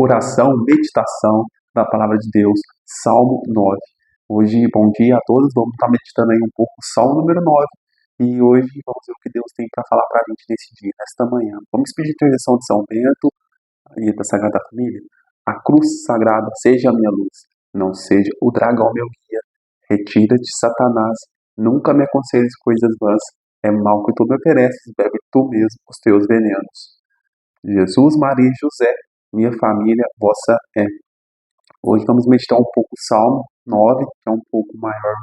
Oração, meditação da palavra de Deus, Salmo 9. Hoje, bom dia a todos, vamos estar meditando aí um pouco o Salmo número 9. E hoje vamos ver o que Deus tem para falar para a gente nesse dia, nesta manhã. Vamos pedir intercessão de São Bento e da Sagrada Família. A cruz sagrada seja a minha luz, não seja o dragão meu guia. Retira-te, Satanás, nunca me aconselhes coisas vãs. É mal que tu me ofereces, bebe tu mesmo os teus venenos. Jesus, Maria e José, minha família, vossa é. Hoje vamos meditar um pouco o Salmo 9, que é um pouco maior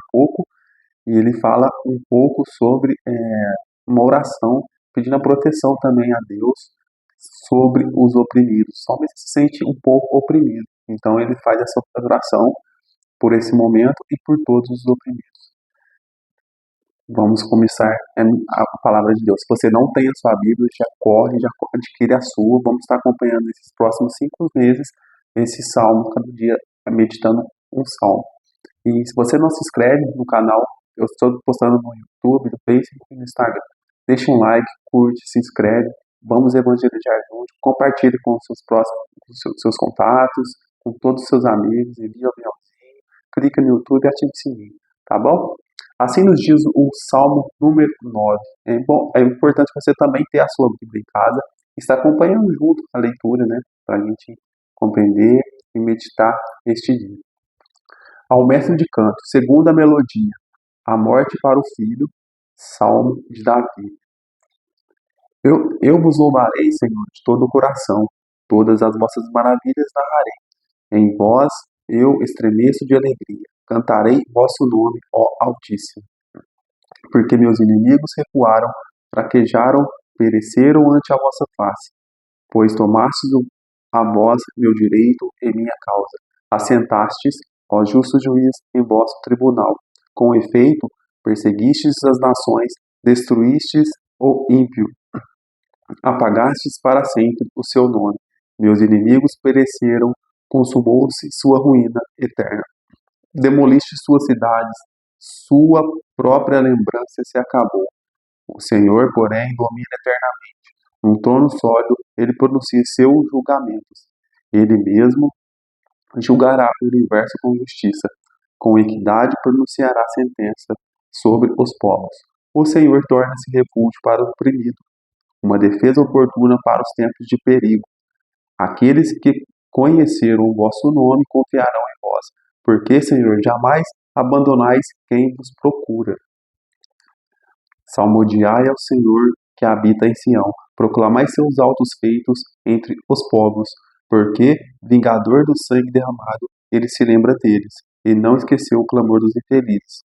e ele fala um pouco sobre uma oração, pedindo a proteção também a Deus sobre os oprimidos. O salmista se sente um pouco oprimido, então ele faz essa oração por esse momento e por todos os oprimidos. Vamos começar a palavra de Deus. Se você não tem a sua Bíblia, já corre, já adquire a sua. Vamos estar acompanhando esses próximos 5 meses esse salmo, cada dia meditando um salmo. E se você não se inscreve no canal, eu estou postando no YouTube, no Facebook e no Instagram. Deixa um like, curte, se inscreve. Vamos evangelizar junto. Compartilhe com os seus próximos, com seus contatos, com todos os seus amigos. Envie o aviãozinho, clica no YouTube e ative o sininho. Tá bom? Assim nos diz o Salmo número 9. É importante você também ter a sua Bíblia em casa e estar acompanhando junto a leitura, né? Para a gente compreender e meditar este dia. Ao mestre de canto, segunda melodia, a morte para o filho, Salmo de Davi. Eu vos louvarei, Senhor, de todo o coração, todas as vossas maravilhas narrarei. Em vós eu estremeço de alegria, cantarei vosso nome, ó Altíssimo. Porque meus inimigos recuaram, fraquejaram, pereceram ante a vossa face. Pois tomastes a vós meu direito e minha causa. Assentastes, ó justo juiz, em vosso tribunal. Com efeito, perseguistes as nações, destruístes o ímpio. Apagastes para sempre o seu nome. Meus inimigos pereceram, consumou-se sua ruína eterna. Demoliste suas cidades, sua própria lembrança se acabou. O Senhor, porém, domina eternamente. Num trono sólido, ele pronuncia seus julgamentos. Ele mesmo julgará o universo com justiça. Com equidade pronunciará sentença sobre os povos. O Senhor torna-se refúgio para o oprimido, uma defesa oportuna para os tempos de perigo. Aqueles que conheceram o vosso nome confiarão em vós, porque, Senhor, jamais abandonais quem vos procura. Salmodiai ao Senhor que habita em Sião, proclamai seus altos feitos entre os povos, porque, vingador do sangue derramado, ele se lembra deles, e não esqueceu o clamor dos infelizes.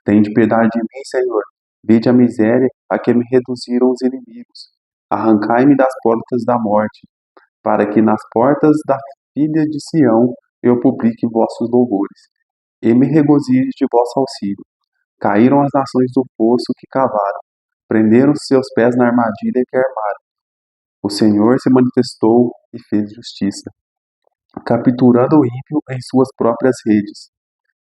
Tende piedade de mim, Senhor, vede a miséria a que me reduziram os inimigos. Arrancai-me das portas da morte, para que nas portas da filha de Sião eu publique vossos louvores, e me regozije de vosso auxílio. Caíram as nações do poço que cavaram, prenderam seus pés na armadilha que armaram. O Senhor se manifestou e fez justiça, capturando o ímpio em suas próprias redes.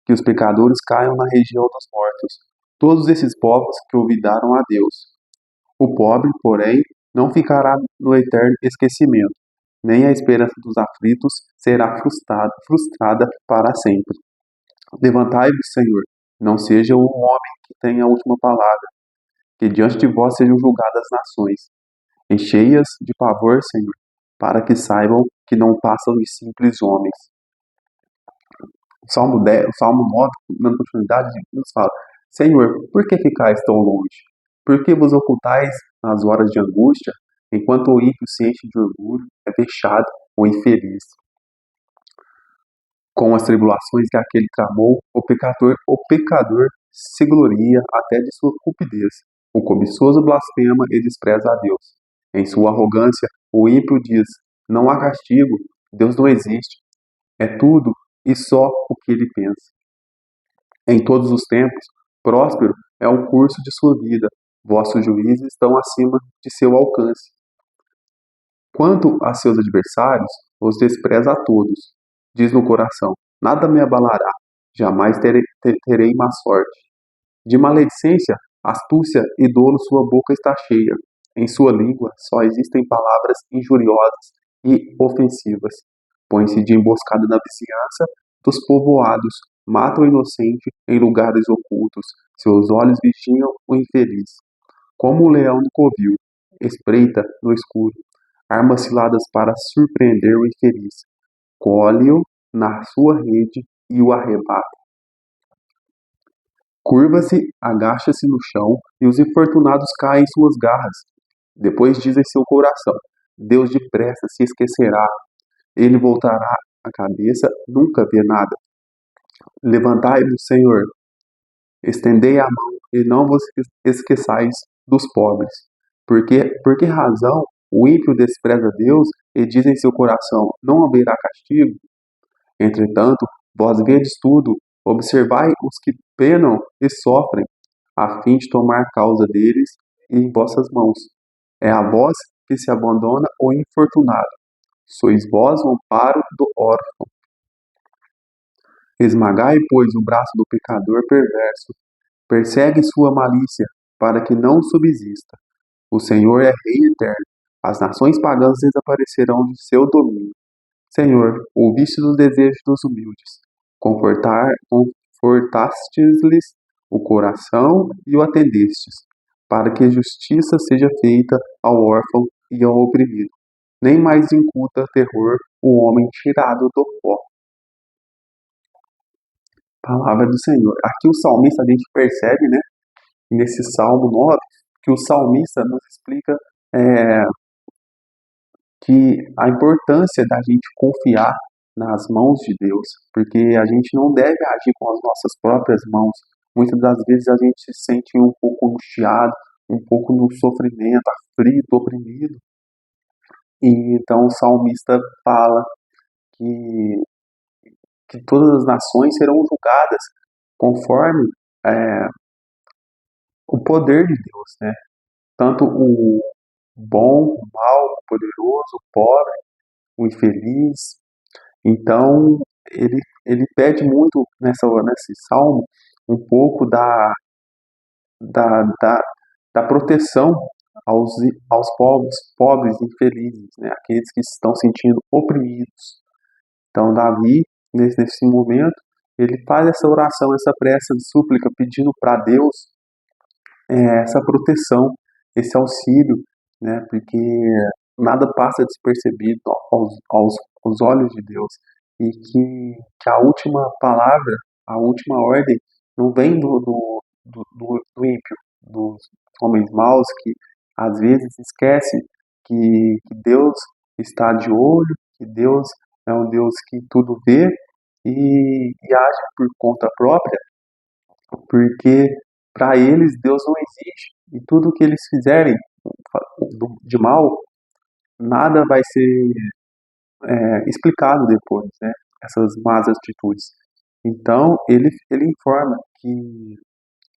Que os pecadores caiam na região dos mortos, todos esses povos que olvidaram a Deus. O pobre, porém, não ficará no eterno esquecimento, nem a esperança dos aflitos será frustrada para sempre. Levantai-vos, Senhor, não seja o homem que tenha a última palavra, que diante de vós sejam julgadas as nações. Enchei-as de pavor, Senhor, para que saibam que não passam de simples homens. O Salmo 9, dando continuidade, nos fala: Senhor, por que ficais tão longe? Por que vos ocultais nas horas de angústia, enquanto o ímpio se enche de orgulho, é vexado ou infeliz? Com as tribulações que aquele tramou, o pecador se gloria até de sua cupidez. O cobiçoso blasfema e despreza a Deus. Em sua arrogância, o ímpio diz: não há castigo, Deus não existe. É tudo e só o que ele pensa. Em todos os tempos, próspero é o curso de sua vida. Vossos juízes estão acima de seu alcance. Quanto a seus adversários, os despreza a todos. Diz no coração: nada me abalará, jamais terei má sorte. De maledicência, astúcia e dolo sua boca está cheia. Em sua língua só existem palavras injuriosas e ofensivas. põe-se de emboscada na vizinhança dos povoados, mata o inocente em lugares ocultos, seus olhos vigiam o infeliz. Como o leão no covil, espreita no escuro, armas ciladas para surpreender o infeliz, colhe-o na sua rede e o arrebata. Curva-se, agacha-se no chão e os infortunados caem em suas garras. Depois diz em seu coração: Deus depressa se esquecerá. Ele voltará a cabeça, nunca vê nada. Levantai-vos, Senhor, estendei a mão e não vos esqueçais dos pobres. Por que razão o ímpio despreza Deus e diz em seu coração: não haverá castigo? Entretanto, vós vedes tudo, observai os que penam e sofrem, a fim de tomar causa deles em vossas mãos. É a vós que se abandona o infortunado. Sois vós o amparo do órfão. Esmagai, pois, o braço do pecador perverso. Persegue sua malícia, para que não subsista. O Senhor é Rei eterno. As nações pagãs desaparecerão de seu domínio. Senhor, ouviste os desejos dos humildes. Confortastes-lhes o coração e o atendestes, para que justiça seja feita ao órfão e ao oprimido. Nem mais incuta terror o homem tirado do pó. Palavra do Senhor. Aqui o salmista, a gente percebe, né, nesse Salmo 9, que o salmista nos explica que a importância da gente confiar nas mãos de Deus, porque a gente não deve agir com as nossas próprias mãos. Muitas das vezes a gente se sente um pouco angustiado, um pouco no sofrimento, aflito, oprimido. E então o salmista fala que, que todas as nações serão julgadas conforme o poder de Deus, né? Tanto o bom, o mal, o poderoso, o pobre, o infeliz. Então, ele pede muito nesse salmo um pouco da, da, da proteção aos pobres infelizes, né? Aqueles que estão sentindo oprimidos. Então, Davi, nesse momento, ele faz essa oração, essa prece de súplica, pedindo para Deus essa proteção, esse auxílio, né? Porque nada passa despercebido aos olhos de Deus e que a última palavra, a última ordem não vem do ímpio, dos homens maus que às vezes esquece que Deus está de olho, que Deus é um Deus que tudo vê e age por conta própria, porque para eles Deus não existe e tudo que eles fizerem de mal, nada vai ser explicado depois, né? Essas más atitudes. Então, ele informa que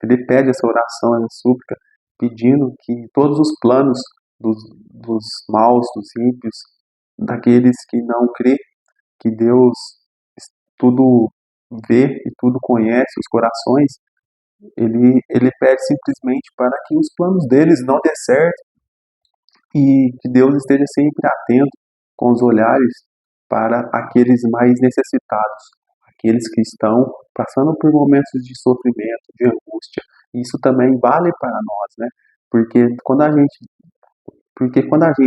ele pede essa oração, essa súplica, pedindo que todos os planos dos maus, dos ímpios, daqueles que não crê que Deus tudo vê e tudo conhece, os corações, ele pede simplesmente para que os planos deles não dê certo e que Deus esteja sempre atento com os olhares para aqueles mais necessitados, aqueles que estão passando por momentos de sofrimento, de angústia. Isso também vale para nós, né? Porque quando a gente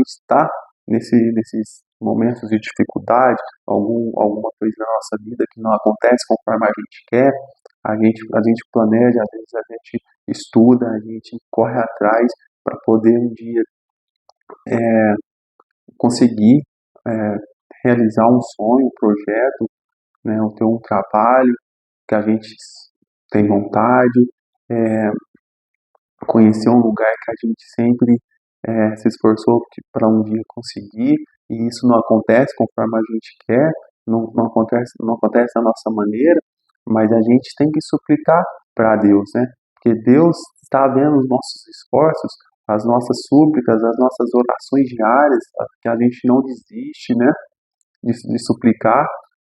está nesses momentos de dificuldade, alguma coisa na nossa vida que não acontece conforme a gente quer, a gente planeja, às vezes a gente estuda, a gente corre atrás para poder um dia conseguir realizar um sonho, um projeto, né, ou ter um trabalho que a gente tem vontade, conhecer um lugar que a gente sempre se esforçou para um dia conseguir, e isso não acontece conforme a gente quer, não acontece da nossa maneira, mas a gente tem que suplicar para Deus, né? Porque Deus está vendo os nossos esforços, as nossas súplicas, as nossas orações diárias, que a gente não desiste, né? De suplicar,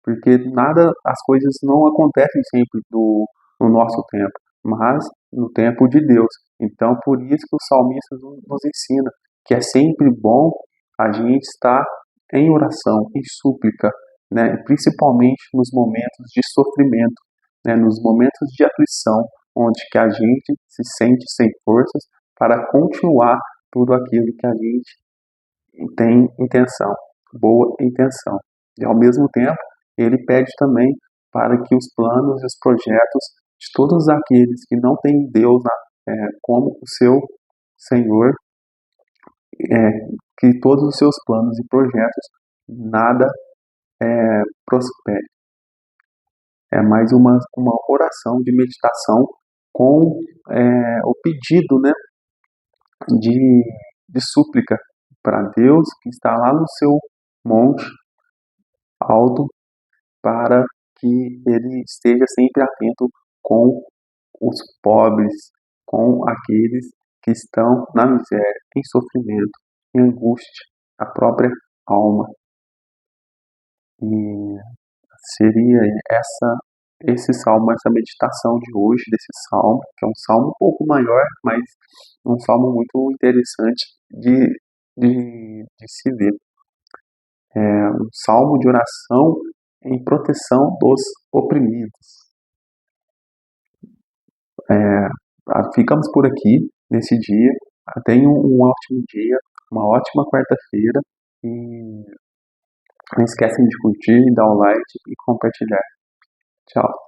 porque as coisas não acontecem sempre no nosso tempo, mas no tempo de Deus. Então, por isso que o salmista nos ensina que é sempre bom a gente estar em oração, em súplica, né, principalmente nos momentos de sofrimento, né, nos momentos de aflição, onde que a gente se sente sem forças para continuar tudo aquilo que a gente tem intenção, boa intenção. E ao mesmo tempo, ele pede também para que os planos e os projetos de todos aqueles que não têm Deus como o seu Senhor, é, que todos os seus planos e projetos nada prospere. É mais uma oração de meditação com o pedido, né, de, de súplica para Deus que está lá no seu monte alto, para que ele esteja sempre atento com os pobres, com aqueles que estão na miséria, em sofrimento, em angústia, a própria alma. E seria esse salmo, essa meditação de hoje, desse salmo, que é um salmo um pouco maior, mas um salmo muito interessante de se ver. É um salmo de oração em proteção dos oprimidos. Ficamos por aqui nesse dia. Tenham um ótimo dia, uma ótima quarta-feira e não esquecem de curtir, dar o like e compartilhar. Tchau.